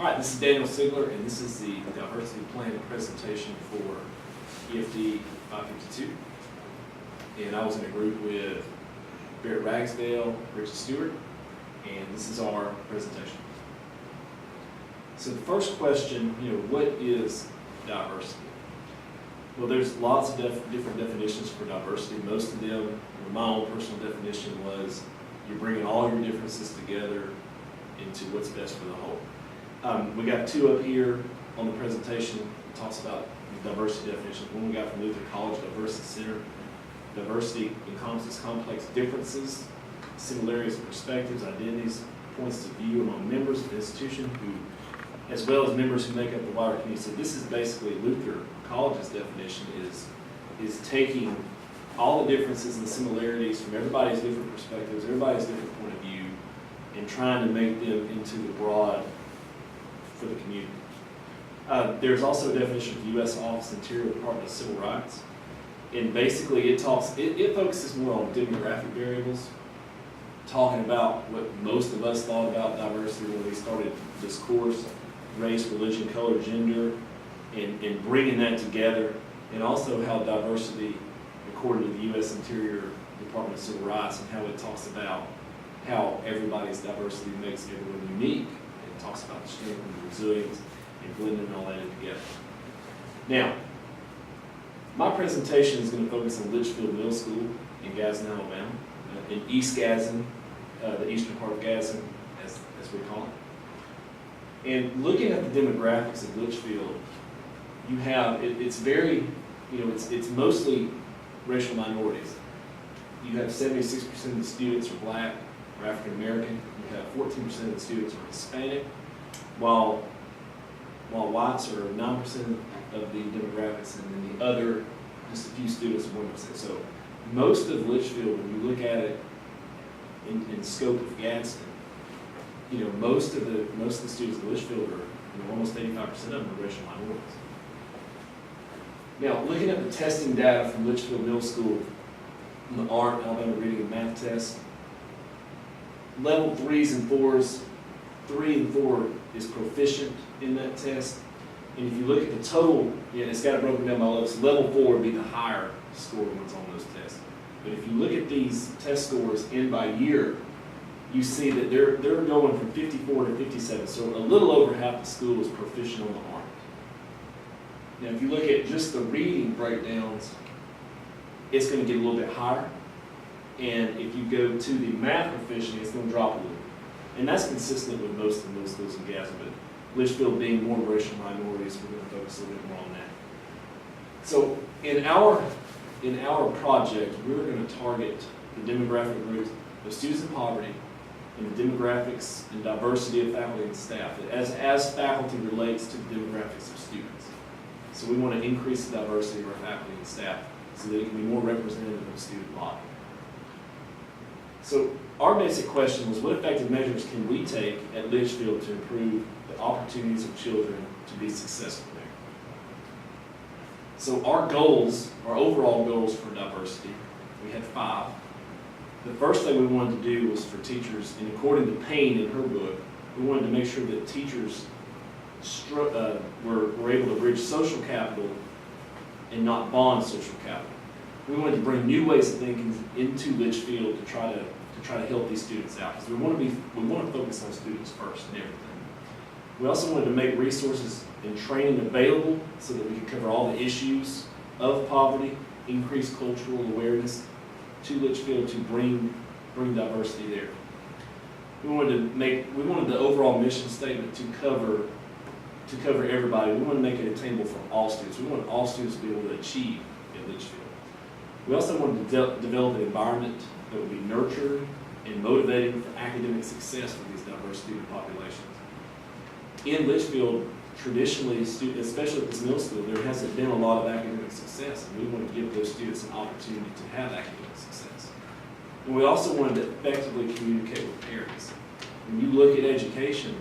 All right, this is Daniel Sigler, and this is the diversity plan presentation for EFD 552. And I was in a group with Barrett, Ragsdale, Brigett, Stewart, and this is our presentation. So the first question, what is diversity? Well, there's lots of different definitions for diversity. Most of them, my own personal definition was you're bringing all your differences together into what's best for the whole. We got two up here on the presentation. It talks about the diversity definitions. One we got from Luther College Diversity Center. Diversity encompasses complex differences, similarities of perspectives, identities, points of view among members of the institution, as well as members who make up the wider community. So this is basically Luther College's definition is taking all the differences and similarities from everybody's different perspectives, everybody's different point of view, and trying to make them into the broad for the community. There's also a definition of U.S. Office Interior Department of Civil Rights, and basically it focuses more on demographic variables, talking about what most of us thought about diversity when we started this course, race, religion, color, gender, and bringing that together, and also how diversity, according to the U.S. Interior Department of Civil Rights, and how it talks about how everybody's diversity makes everyone unique. It talks about the strength and the resilience and blending all that in together. Now, my presentation is going to focus on Litchfield Middle School in Gadsden, Alabama, in East Gadsden, the eastern part of Gadsden, as we call it. And looking at the demographics of Litchfield, you have, it's very, it's mostly racial minorities. You have 76% of the students are black or African American. You have 14% of the students are Hispanic, while whites are 9% of the demographics, and then the other, just a few students are 1%. So most of Litchfield, when you look at it in scope of Gadsden, most of the students in Litchfield are, almost 85% of them are racial minorities. Now, looking at the testing data from Litchfield Middle School, on the art, Alabama reading and math test, level 3s and 4s, 3 and 4 is proficient in that test. And if you look at the total, it's got it broken down by levels. So level 4 would be the higher score ones on those tests. But if you look at these test scores end by year, you see that they're going from 54 to 57. So a little over half the school is proficient on the art. Now, if you look at just the reading breakdowns, it's going to get a little bit higher. And if you go to the math proficiency, it's going to drop a little. And that's consistent with most of the middle schools in Gadsden, but Litchfield being more racial minorities, we're going to focus a little bit more on that. So in our project, we're going to target the demographic groups of students in poverty and the demographics and diversity of faculty and staff as faculty relates to the demographics of students. So we want to increase the diversity of our faculty and staff so that it can be more representative of the student body. So our basic question was, what effective measures can we take at Litchfield to improve the opportunities of children to be successful there? So our overall goals for diversity, we had 5. The first thing we wanted to do was for teachers, and according to Payne in her book, we wanted to make sure that teachers were able to bridge social capital and not bond social capital. We wanted to bring new ways of thinking into Litchfield to try to help these students out, because we want to focus on students first and everything. We also wanted to make resources and training available so that we could cover all the issues of poverty, increase cultural awareness to Litchfield to bring diversity there. We wanted the overall mission statement to cover everybody. We want to make it attainable for all students. We want all students to be able to achieve at Litchfield. We also wanted to develop an environment that would be nurturing and motivating for academic success for these diverse student populations. In Litchfield, traditionally, especially at this middle school, there hasn't been a lot of academic success, and we want to give those students an opportunity to have academic success. And we also wanted to effectively communicate with parents. When you look at education,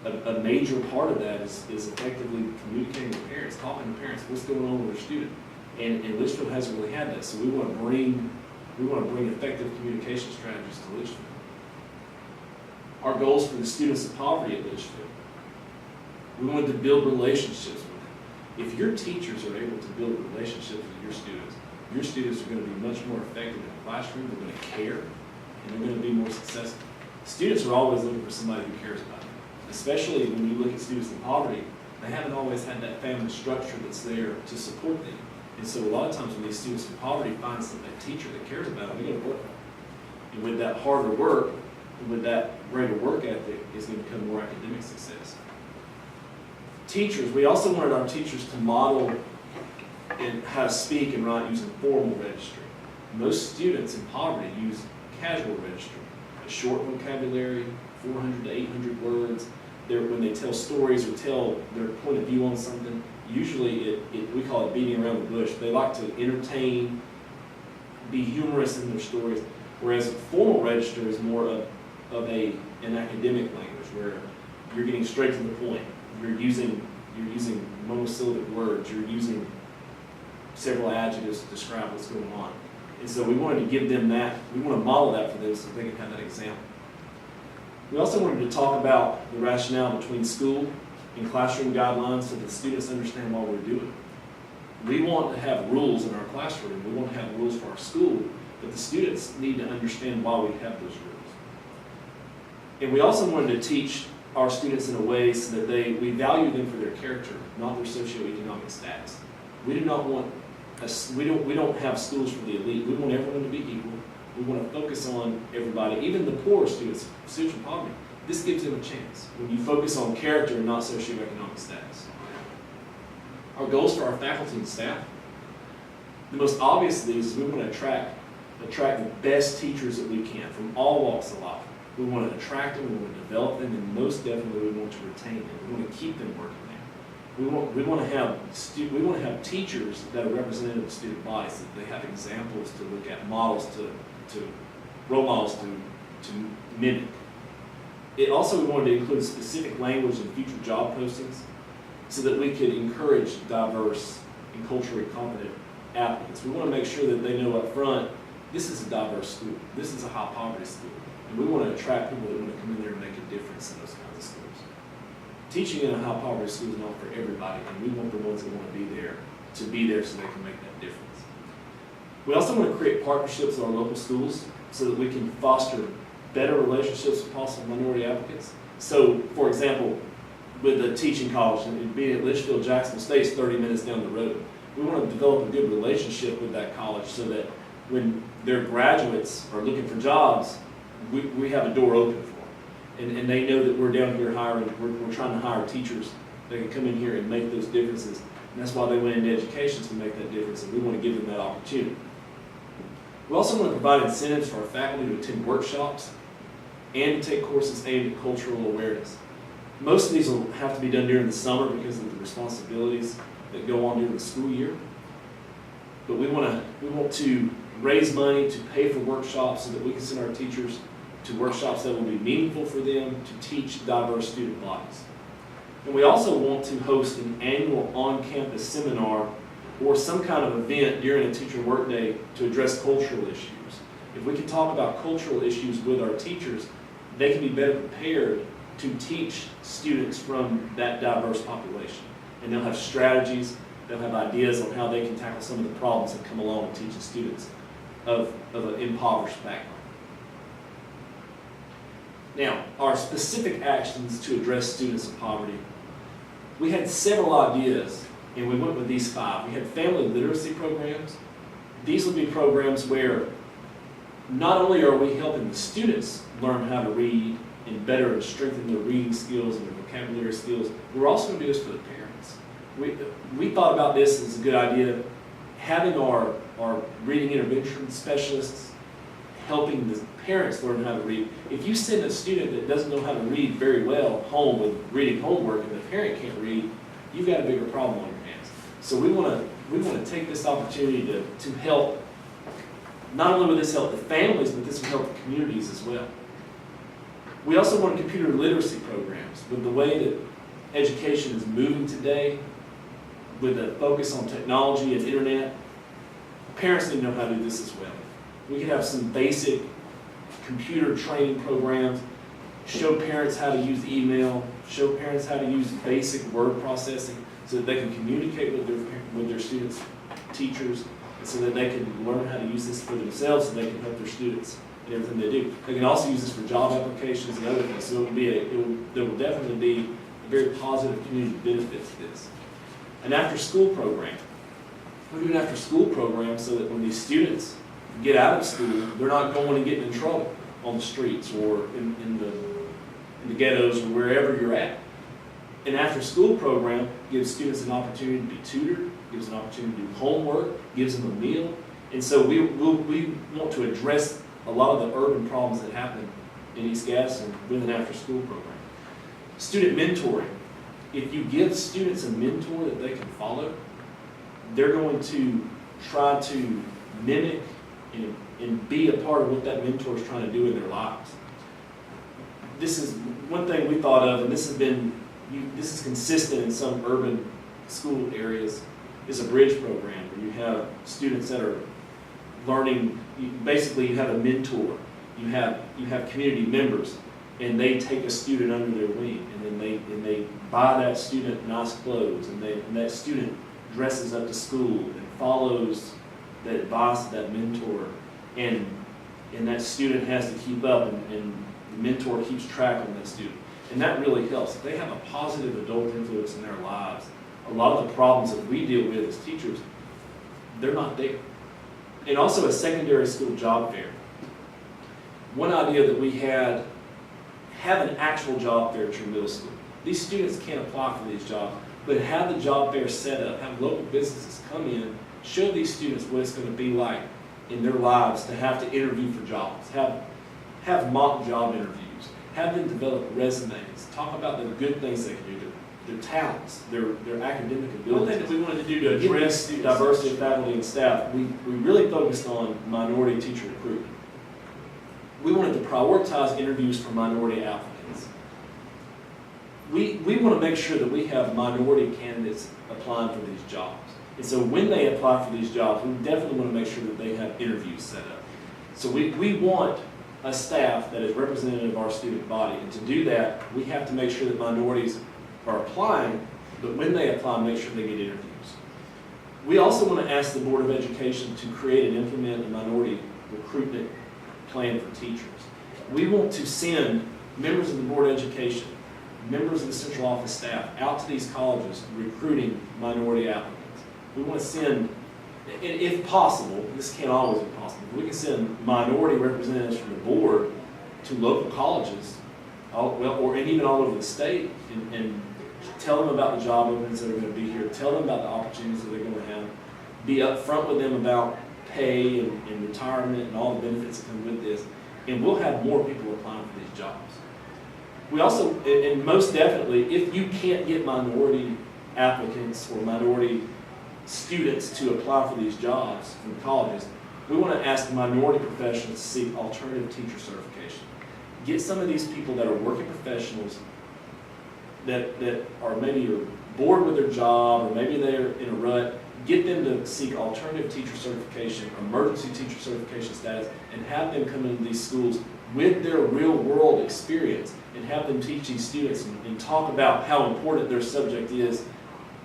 a major part of that is effectively communicating with parents, talking to parents, what's going on with their student. And Litchfield hasn't really had that, so we want to bring effective communication strategies to Litchfield. our goals for the students of poverty at Litchfield. We wanted to build relationships with them. If your teachers are able to build relationships with your students are going to be much more effective in the classroom, they're going to care, and they're going to be more successful. Students are always looking for somebody who cares about them, especially when you look at students in poverty. They haven't always had that family structure that's there to support them. And so a lot of times when these students in poverty find a teacher that cares about them, they're going to work on them. And with that harder work, and with that greater work ethic, it's going to become more academic success. Teachers, we also wanted our teachers to model and how to speak and write using formal registry. Most students in poverty use casual registry, a short vocabulary, 400 to 800 words. When they tell stories or tell their point of view on something, usually we call it beating around the bush. They like to entertain, be humorous in their stories, whereas formal register is more of an academic language where you're getting straight to the point. You're using monosyllabic words. You're using several adjectives to describe what's going on. And so we wanted to give them that. We want to model that for them so they can have that example. We also wanted to talk about the rationale between school and classroom guidelines so that students understand why we're doing it. We want to have rules in our classroom. We want to have rules for our school, but the students need to understand why we have those rules. And we also wanted to teach our students in a way so that we value them for their character, not their socioeconomic status. We do not want we don't have schools for the elite. We want everyone to be equal. We want to focus on everybody, even the poor students in poverty. This gives them a chance when you focus on character and not socioeconomic status. Our goals for our faculty and staff, the most obvious of these is we want to attract the best teachers that we can from all walks of life. We want to attract them, we want to develop them, and most definitely we want to retain them. We want to keep them working there. We want to have teachers that are representative of student bodies, so that they have examples to look at, models to role models to mimic. We wanted to include specific language in future job postings so that we could encourage diverse and culturally competent applicants. We want to make sure that they know up front, this is a diverse school, this is a high poverty school, and we want to attract people that want to come in there and make a difference in those kinds of schools. Teaching in a high poverty school is not for everybody, and we want the ones that want to be there so they can make that difference. We also want to create partnerships with our local schools so that we can foster better relationships with possible minority applicants. So, for example, with the teaching college, and being at Litchfield, Jacksonville State's 30 minutes down the road, we want to develop a good relationship with that college so that when their graduates are looking for jobs, we have a door open for them. And they know that we're down here hiring, we're trying to hire teachers that can come in here and make those differences. And that's why they went into education, to make that difference, and we want to give them that opportunity. We also want to provide incentives for our faculty to attend workshops and to take courses aimed at cultural awareness. Most of these will have to be done during the summer because of the responsibilities that go on during the school year. But we want to raise money to pay for workshops so that we can send our teachers to workshops that will be meaningful for them to teach diverse student bodies. And we also want to host an annual on-campus seminar or some kind of event during a teacher workday to address cultural issues. If we can talk about cultural issues with our teachers, they can be better prepared to teach students from that diverse population. And they'll have strategies, they'll have ideas on how they can tackle some of the problems that come along with teaching students of an impoverished background. Now, our specific actions to address students in poverty, we had several ideas, and we went with these 5. We had family literacy programs. These would be programs where not only are we helping the students learn how to read and better and strengthen their reading skills and their vocabulary skills, we're also going to do this for the parents. We thought about this as a good idea, having our reading intervention specialists helping the parents learn how to read. If you send a student that doesn't know how to read very well home with reading homework and the parent can't read, you've got a bigger problem on your hands. So we want to take this opportunity to help, not only will this help the families, but this will help the communities as well. We also want computer literacy programs. With the way that education is moving today, with a focus on technology and internet, parents need to know how to do this as well. We could have some basic computer training programs. show parents how to use email, show parents how to use basic word processing so that they can communicate with their students' teachers, and so that they can learn how to use this for themselves, so they can help their students in everything they do. They can also use this for job applications and other things. So there will definitely be a very positive community benefit to this. An after-school program. We do an after-school program so that when these students get out of school, they're not going and getting in trouble on the streets or in the ghettos or wherever you're at. An after-school program gives students an opportunity to be tutored, gives an opportunity to do homework, gives them a meal. And so we want to address a lot of the urban problems that happen in East Gadsden with an after-school program. Student mentoring. If you give students a mentor that they can follow, they're going to try to mimic and be a part of what that mentor is trying to do in their lives. This is one thing we thought of, and this is consistent in some urban school areas, is a bridge program where you have students that are learning. Basically, you have a mentor, you have community members, and they take a student under their wing, and then they buy that student nice clothes, and that student dresses up to school and follows the advice of that mentor, and that student has to keep up, and the mentor keeps track on that student. And that really helps. If they have a positive adult influence in their lives, a lot of the problems that we deal with as teachers, they're not there. And also a secondary school job fair. One idea that we had, have an actual job fair at your middle school. These students can't apply for these jobs, but have the job fair set up, have local businesses come in, show these students what it's going to be like in their lives to have to interview for jobs, have mock job interviews, have them develop resumes, talk about the good things they can do, their talents, their academic abilities. One thing that we wanted to do to address diversity of faculty and staff, we really focused on minority teacher recruitment. We wanted to prioritize interviews for minority applicants. We want to make sure that we have minority candidates applying for these jobs. And so when they apply for these jobs, we definitely want to make sure that they have interviews set up. So we want a staff that is representative of our student body. And to do that, we have to make sure that minorities are applying, but when they apply, make sure they get interviews. We also want to ask the Board of Education to create and implement a minority recruitment plan for teachers. We want to send members of the Board of Education, members of the central office staff out to these colleges recruiting minority applicants. We want to send, and if possible, this can't always be possible, we can send minority representatives from the board to local colleges, and even all over the state, and tell them about the job openings that are going to be here, tell them about the opportunities that they're going to have, be upfront with them about pay and retirement and all the benefits that come with this, and we'll have more people applying for these jobs. We also, and most definitely, if you can't get minority applicants or minority students to apply for these jobs from colleges, we want to ask minority professionals to seek alternative teacher certification. Get some of these people that are working professionals that are maybe bored with their job or maybe they're in a rut, get them to seek alternative teacher certification, emergency teacher certification status, and have them come into these schools with their real world experience and have them teach these students and talk about how important their subject is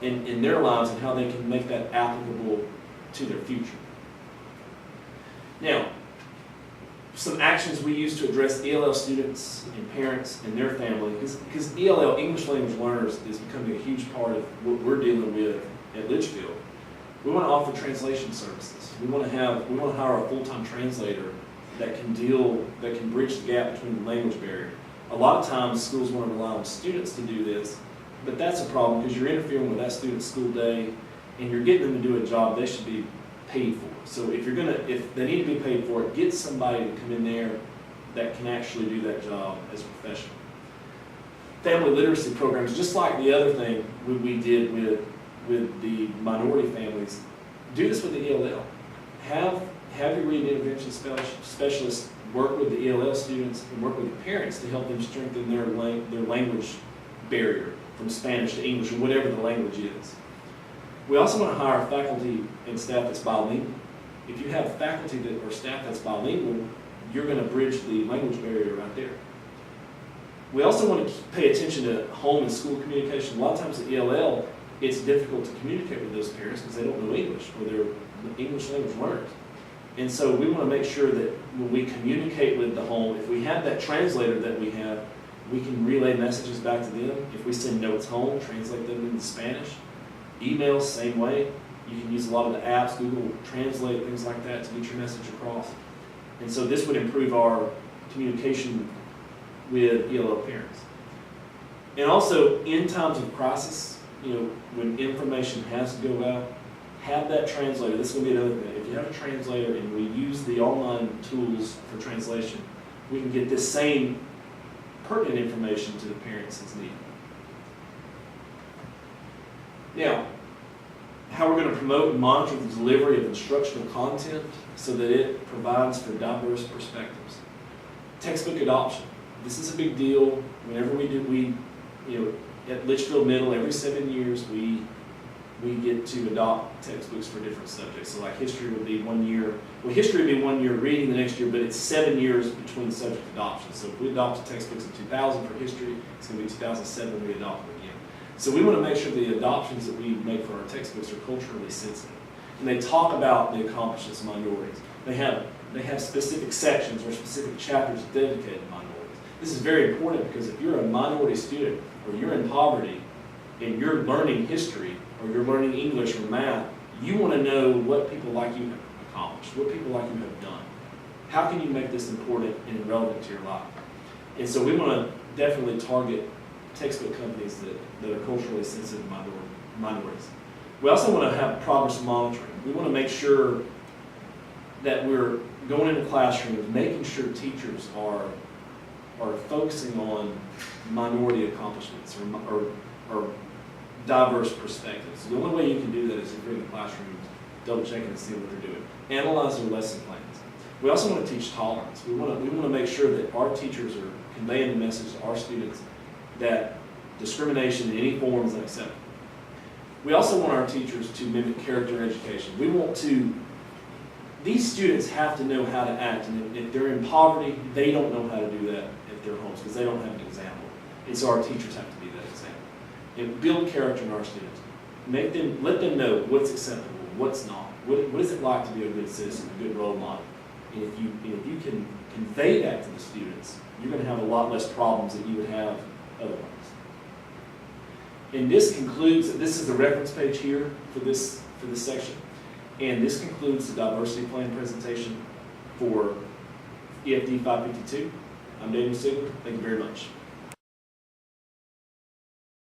in their lives and how they can make that applicable to their future. Now, some actions we use to address ELL students and parents and their family, because ELL, English language learners, is becoming a huge part of what we're dealing with at Litchfield. We want to offer translation services. We want to hire a full-time translator that can bridge the gap between the language barrier. A lot of times schools want to rely on students to do this, but that's a problem because you're interfering with that student's school day and you're getting them to do a job they should be paid for. So if they need to be paid for it, get somebody to come in there that can actually do that job as a professional. Family literacy programs, just like the other thing we did with the minority families, do this with the ELL. Have your reading intervention specialists work with the ELL students and work with the parents to help them strengthen their language barrier from Spanish to English or whatever the language is. We also want to hire faculty and staff that's bilingual. If you have faculty or staff that's bilingual, you're going to bridge the language barrier right there. We also want to pay attention to home and school communication. A lot of times at ELL, it's difficult to communicate with those parents because they don't know English or they're English language learners. And so we want to make sure that when we communicate with the home, if we have that translator that we have, we can relay messages back to them. If we send notes home, translate them into Spanish. Emails, same way. You can use a lot of the apps, Google Translate, things like that to get your message across. And so this would improve our communication with ELL parents. And also, in times of crisis, when information has to go out, have that translator. This is going to be another thing. If you have a translator and we use the online tools for translation, we can get this same pertinent information to the parents as needed. Now, how we're going to promote and monitor the delivery of instructional content so that it provides for diverse perspectives. Textbook adoption. This is a big deal. Whenever at Litchfield Middle, every 7 years, we get to adopt textbooks for different subjects. So like history would be 1 year. Well, history would be 1 year reading the next year, but it's 7 years between subject adoptions. So if we adopted textbooks in 2000 for history, it's going to be 2007 when we adopt them again. So we want to make sure the adoptions that we make for our textbooks are culturally sensitive. And they talk about the accomplishments of minorities. They have specific sections or specific chapters dedicated to minorities. This is very important because if you're a minority student or you're in poverty and you're learning history or you're learning English or math, you want to know what people like you have accomplished, what people like you have done. How can you make this important and relevant to your life? And so we want to definitely target textbook companies that are culturally sensitive minorities. We also want to have progress monitoring. We want to make sure that we're going into classrooms, making sure teachers are focusing on minority accomplishments or diverse perspectives. The only way you can do that is if you're in the classroom, double checking and see what they're doing. Analyze their lesson plans. We also want to teach tolerance. We want to make sure that our teachers are conveying the message to our students that discrimination in any form is unacceptable. We also want our teachers to mimic character education. These students have to know how to act, and if they're in poverty, they don't know how to do that at their homes because they don't have an example. And so our teachers have to be that example. And build character in our students. Let them know what's acceptable, what's not. What is it like to be a good citizen, a good role model? And if you can convey that to the students, you're going to have a lot less problems that you would have otherwise. And this is the reference page here for this section. And this concludes the diversity plan presentation for EFD 552. I'm Daniel Sigler. Thank you very much.